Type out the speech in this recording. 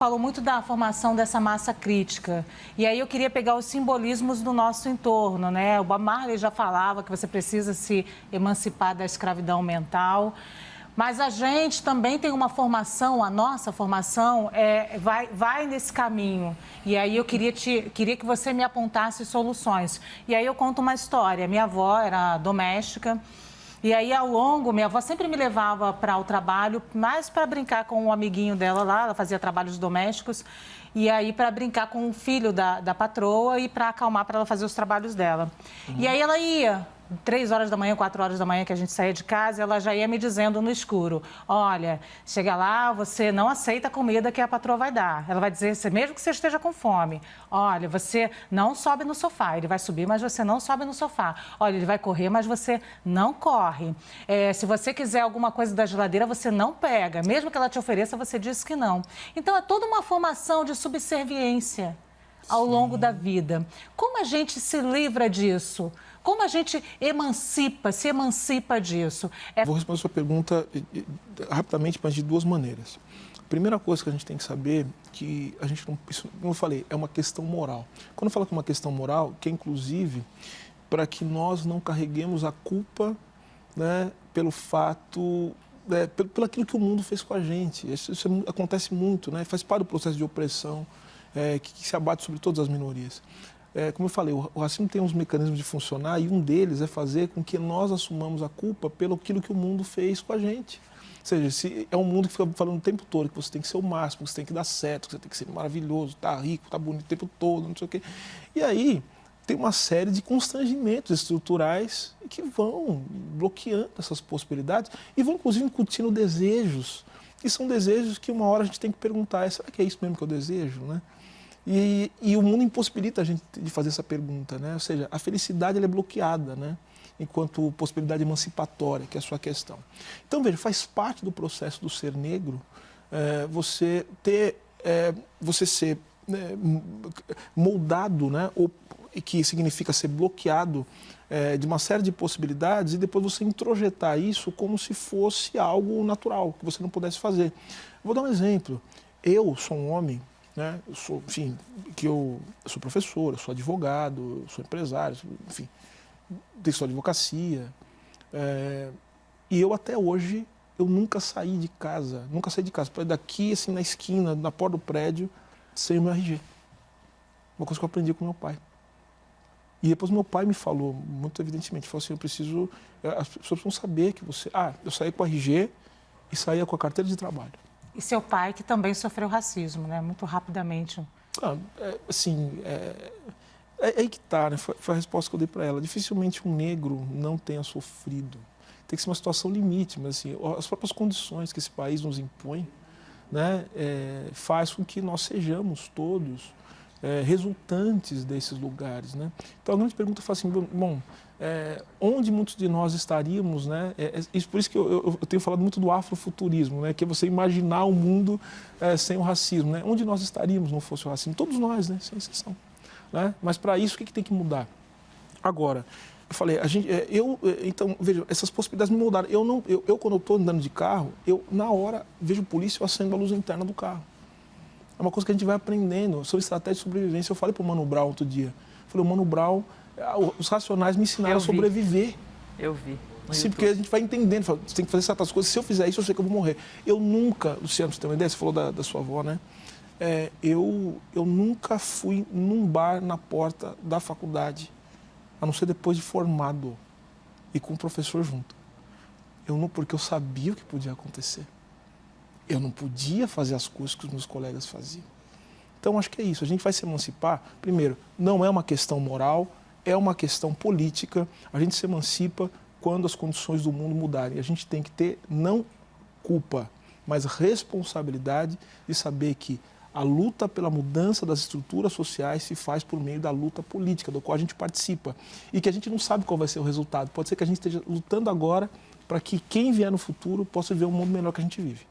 Falou muito da formação dessa massa crítica. E aí eu queria pegar os simbolismos do nosso entorno, né? O Bob Marley já falava que você precisa se emancipar da escravidão mental. Mas a gente também tem uma formação, a nossa formação vai nesse caminho. E aí eu queria que você me apontasse soluções. E aí eu conto uma história. Minha avó era doméstica. E aí, minha avó sempre me levava para o trabalho, mais para brincar com um amiguinho dela lá, ela fazia trabalhos domésticos, e aí para brincar com o filho da patroa e para acalmar, para ela fazer os trabalhos dela. E aí ela ia, 3 horas da manhã, 4 horas da manhã que a gente saía de casa, ela já ia me dizendo no escuro, olha, chega lá, você não aceita a comida que a patroa vai dar. Ela vai dizer, mesmo que você esteja com fome, olha, você não sobe no sofá, ele vai subir, mas você não sobe no sofá. Olha, ele vai correr, mas você não corre. Se você quiser alguma coisa da geladeira, você não pega. Mesmo que ela te ofereça, você diz que não. Então, é toda uma formação de subserviência ao longo da vida. Como a gente se livra disso? Como a gente se emancipa disso? Vou responder a sua pergunta rapidamente, mas de duas maneiras. A primeira coisa que a gente tem que saber que a gente não, isso, como eu falei, é uma questão moral. Quando eu falo que é uma questão moral, que é inclusive para que nós não carreguemos a culpa, né, pelo fato, pelo aquilo que o mundo fez com a gente. Isso acontece muito, né? Faz parte do processo de opressão que se abate sobre todas as minorias. Como eu falei, o racismo tem uns mecanismos de funcionar e um deles é fazer com que nós assumamos a culpa pelo aquilo que o mundo fez com a gente. Ou seja, se é um mundo que fica falando o tempo todo que você tem que ser o máximo, que você tem que dar certo, que você tem que ser maravilhoso, tá rico, tá bonito o tempo todo, não sei o quê. E aí tem uma série de constrangimentos estruturais que vão bloqueando essas possibilidades e vão inclusive incutindo desejos. E são desejos que uma hora a gente tem que perguntar, será que é isso mesmo que eu desejo, né? E o mundo impossibilita a gente de fazer essa pergunta, né? Ou seja, a felicidade ela é bloqueada, né? Enquanto possibilidade emancipatória, que é a sua questão. Então, veja, faz parte do processo do ser negro você ser moldado, né? Que significa ser bloqueado de uma série de possibilidades e depois você introjetar isso como se fosse algo natural, que você não pudesse fazer. Vou dar um exemplo. Eu sou um homem, né? Eu sou, enfim, eu sou professor, eu sou advogado, eu sou empresário, enfim, sou advocacia. E eu até hoje, eu nunca saí de casa, daqui assim na esquina, na porta do prédio, sem o meu RG. Uma coisa que eu aprendi com meu pai. E depois meu pai me falou, muito evidentemente, falou assim, as pessoas precisam saber que você... eu saí com o RG e saía com a carteira de trabalho. E seu pai, que também sofreu racismo, né? Muito rapidamente. Aí que está, né? Foi a resposta que eu dei para ela. Dificilmente um negro não tenha sofrido. Tem que ser uma situação limite, mas assim, as próprias condições que esse país nos impõe, né, faz com que nós sejamos todos resultantes desses lugares, né? Então a grande pergunta é assim, onde muitos de nós estaríamos, né? Por isso que eu tenho falado muito do afrofuturismo, né? Que é você imaginar um mundo sem o racismo, né? Onde nós estaríamos não fosse o racismo? Todos nós, né? Sem exceção, né? Mas para isso o que tem que mudar? Agora, eu falei, então veja, essas possibilidades me moldaram. Eu quando eu estou andando de carro, eu na hora vejo polícia, eu acendo a luz interna do carro. É uma coisa que a gente vai aprendendo sobre estratégia de sobrevivência. Eu falei para o Mano Brown outro dia. Eu falei, o Mano Brown, os Racionais me ensinaram a sobreviver. Eu vi. Sim, porque a gente vai entendendo. Você tem que fazer certas coisas. Se eu fizer isso, eu sei que eu vou morrer. Eu nunca, Luciano, você tem uma ideia? Você falou da sua avó, né? Eu nunca fui num bar na porta da faculdade, a não ser depois de formado e com o professor junto. Porque eu sabia o que podia acontecer. Eu não podia fazer as coisas que os meus colegas faziam. Então, acho que é isso. A gente vai se emancipar. Primeiro, não é uma questão moral, é uma questão política. A gente se emancipa quando as condições do mundo mudarem. A gente tem que ter, não culpa, mas responsabilidade de saber que a luta pela mudança das estruturas sociais se faz por meio da luta política, do qual a gente participa. E que a gente não sabe qual vai ser o resultado. Pode ser que a gente esteja lutando agora para que quem vier no futuro possa viver um mundo melhor que a gente vive.